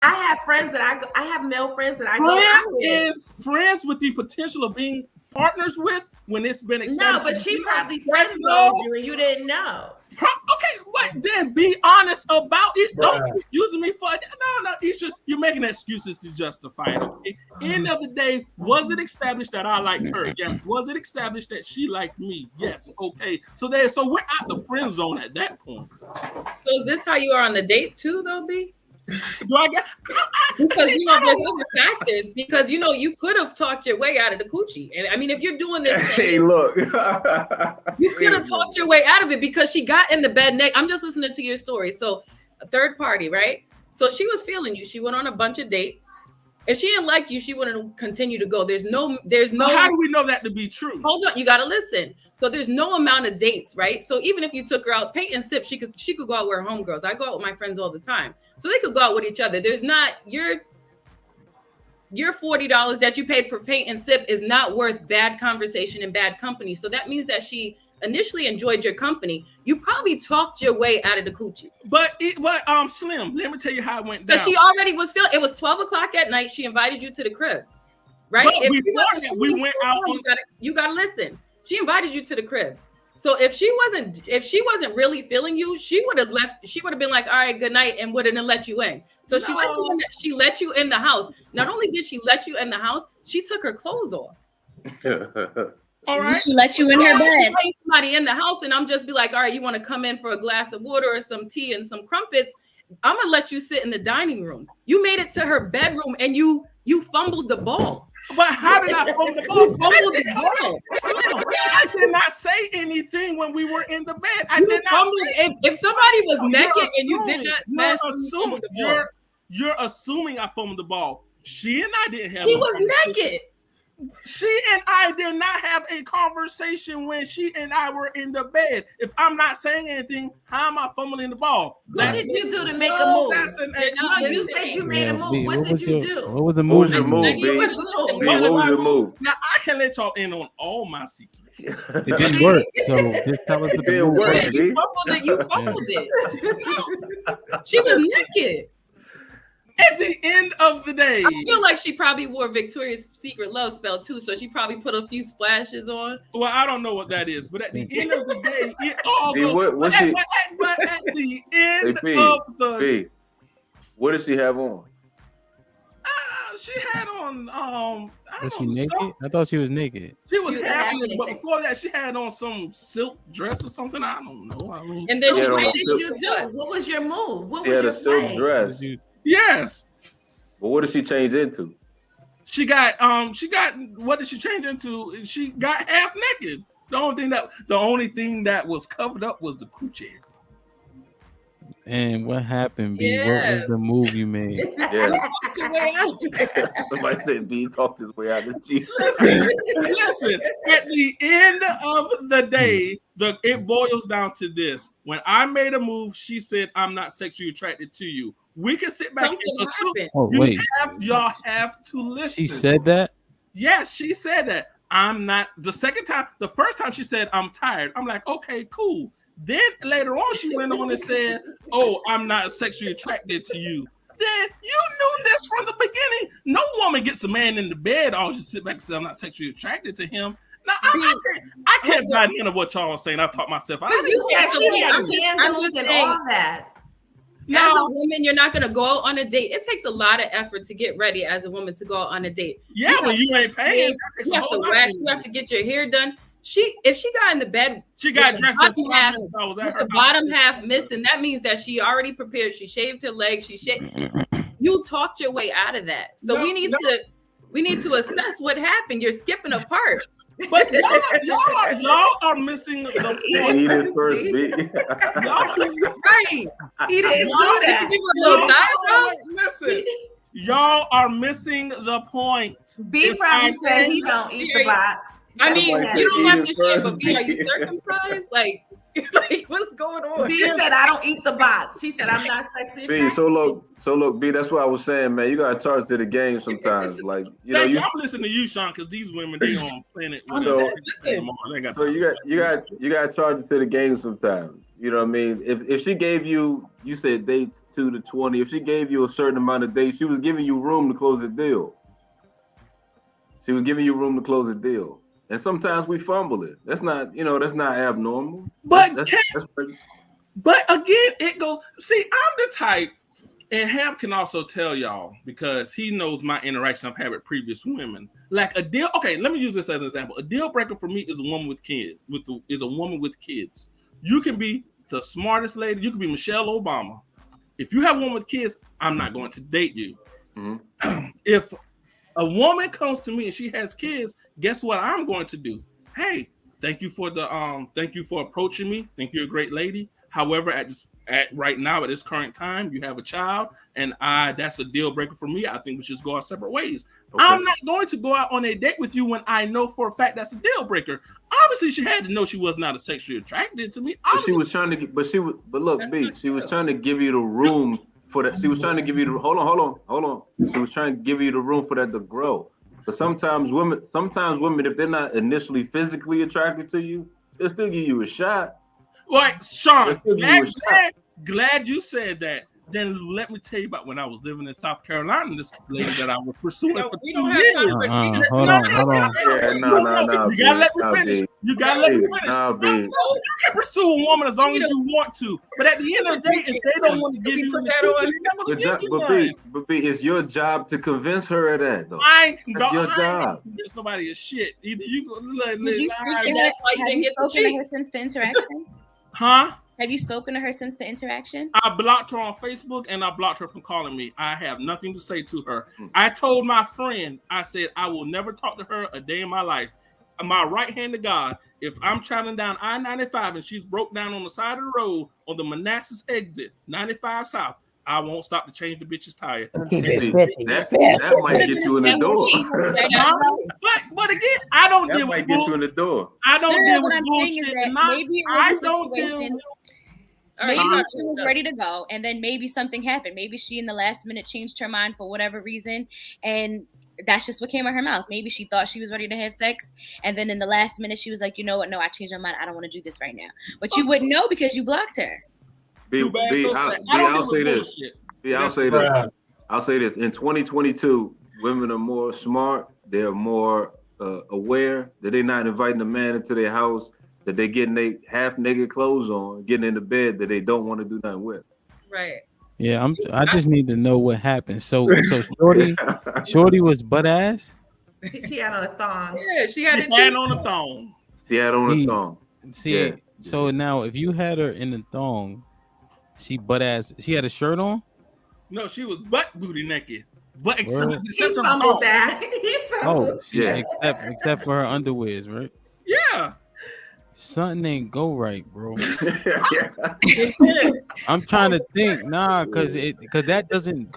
I have friends that I have male friends that I go out with. Friends with the potential of being partners with when it's been established. No, but she probably friend zoned you and you didn't know. Okay, but then be honest about it. Don't keep using me for no, Isha, you're making excuses to justify it. Okay. End of the day, was it established that I liked her? Yes. Was it established that she liked me? Yes. Okay. So we're out the friend zone at that point. So is this how you are on the date too, though, B? Do I get? Because there's other factors. Because you could have talked your way out of the coochie, and I mean, if you're doing this, hey, look, you could have talked your way out of it because she got in the bed. I'm just listening to your story. So, a third party, right? So she was feeling you. She went on a bunch of dates. If she didn't like you, she wouldn't continue to go. There's no. How do we know that to be true? Hold on, you got to listen. So there's no amount of dates, right? So even if you took her out, paint and sip, she could go out with her homegirls. I go out with my friends all the time, so they could go out with each other. There's not your $40 that you paid for paint and sip is not worth bad conversation and bad company. So that means that she initially enjoyed your company. You probably talked your way out of the coochie. But Slim, let me tell you how it went down. But she already was feeling. It was 12 o'clock at night. She invited you to the crib, right? But we went out. You gotta listen. She invited you to the crib. So if she wasn't really feeling you, she would have left. She would have been like, "All right, good night," and wouldn't have let you in. So she let you in the house. Not only did she let you in the house, she took her clothes off. All right. She let you in her bed. Somebody in the house, and I'm just be like, "All right, you want to come in for a glass of water or some tea and some crumpets? I'm gonna let you sit in the dining room." You made it to her bedroom, and you fumbled the ball. But how did I fumble the ball? I did not say anything when we were in the bed. I did not say if somebody was naked and you did not smash, you're assuming I fumbled the ball. She and I didn't have. He was naked. She and I did not have a conversation when she and I were in the bed. If I'm not saying anything, how am I fumbling the ball? What did you do to make a move? You said you made a move. What did you do? What was the move? What was your move? Now I can let y'all in on all my secrets. It didn't work. So just tell us what the move was. You fumbled it. She was naked. At the end of the day, I feel like she probably wore Victoria's Secret love spell too, so she probably put a few splashes on. Well, I don't know what that is, but at the end of the day, it all goes. But at the end of the what did she have on? She had on. Was she naked? I thought she was naked. She was naked, but before that, she had on some silk dress or something. I don't know. I mean, and then what did you do? What was your move? What she was had your a silk dress. Yes. But what did she change into? She got what did she change into? She got half naked. The only thing that was covered up was the coochie. And what happened, B? What was the move you made? Yes. Somebody said B talked his way out of Jesus. Listen, at the end of the day, it boils down to this. When I made a move, she said, "I'm not sexually attracted to you." We can sit back and assume. Oh, wait. Y'all have to listen. She said that? Yes, she said that. I'm not. The first time she said, "I'm tired." I'm like, okay, cool. Then later on, she went on and said, "Oh, I'm not sexually attracted to you." Then you knew this from the beginning. No woman gets a man in the bed. I'll just sit back and say, "I'm not sexually attracted to him." Now, I can't buy none of what y'all are saying. I taught myself. You said she had candles and all that. As a woman, you're not gonna go out on a date. It takes a lot of effort to get ready as a woman to go out on a date. Yeah, when you ain't paying, you have to wax. You have to get your hair done. If she got in the bed, she got dressed with the bottom half missing. That means that she already prepared. She shaved her legs. You talked your way out of that. So we need to assess what happened. You're skipping a part. But y'all are missing the point. He did first, B. Right. He didn't do that. Listen, y'all are missing the point. B probably said he don't eat the box. I mean, you don't have to share, but B, are you circumcised? Like what's going on? B said, "I don't eat the box." She said, "I'm not sexually attracted." So look, B. That's what I was saying, man. You gotta charge to the game sometimes. Like I'm listening to you, Sean, because these women they on planet. So you got charge to the game sometimes. You know what I mean? If she gave you said dates 2 to 20, if she gave you a certain amount of dates, she was giving you room to close the deal. She was giving you room to close the deal. And sometimes we fumble it. That's not abnormal. But But again, it goes. See, I'm the type, and Ham can also tell y'all because he knows my interaction I've had with previous women. Like a deal. Okay, let me use this as an example. A deal breaker for me is a woman with kids. Is a woman with kids. You can be the smartest lady. You can be Michelle Obama. If you have a woman with kids, I'm not going to date you. Mm-hmm. If a woman comes to me and she has kids, guess what I'm going to do? Hey, thank you for approaching me. Think you're a great lady. However, at right now, at this current time, you have a child, and that's a deal breaker for me. I think we should go our separate ways. Okay. I'm not going to go out on a date with you when I know for a fact that's a deal breaker. Obviously, she had to know she was not sexually attracted to me. Obviously, she was trying to get, but look, B, she was trying to give you the room for that. She was trying to give you the hold on. She was trying to give you the room for that to grow. But sometimes women, if they're not initially physically attracted to you, they'll still give you a shot. Like Sean, glad you said that. Then let me tell you about when I was living in South Carolina. This lady that I was pursuing for 2 years. Hold on. Yeah, no. You gotta let me finish. You can pursue a woman as long as you want to, but at the end of the day, if they don't want to give you the but B, it's your job to convince her of that, though. That's your job. Convince nobody is shit. Either Have you spoken to her since the interaction? Huh? Have you spoken to her since the interaction? I blocked her on Facebook and I blocked her from calling me. I have nothing to say to her. I told my friend, I said, I will never talk to her a day in my life. My right hand to God, if I'm traveling down I-95 and she's broke down on the side of the road on the Manassas exit, 95 South, I won't stop to change the bitch's tire. That might get you in the door. But again, I don't deal with get you in the door. I don't deal with bullshit. Maybe she was ready to go, and then maybe something happened. Maybe she in the last minute changed her mind for whatever reason, and that's just what came out of her mouth. Maybe she thought she was ready to have sex, and then in the last minute she was like, you know what? No, I changed my mind. I don't want to do this right now. But you wouldn't know because you blocked her. I'll say this. I'll say this. In 2022, women are more smart. They're more aware that they're not inviting a man into their house, that they're getting their half-naked clothes on, getting into bed that they don't want to do nothing with. Right. Yeah, I just need to know what happened. So Shorty was butt ass. She had on a thong. Yeah, she had on a thong. She had on a thong. See, so now if you had her in the thong, she butt ass. She had a shirt on. No, she was butt booty naked. But except that. Except for her underwears, right? Yeah. Something ain't go right, bro. I'm trying to think, because that doesn't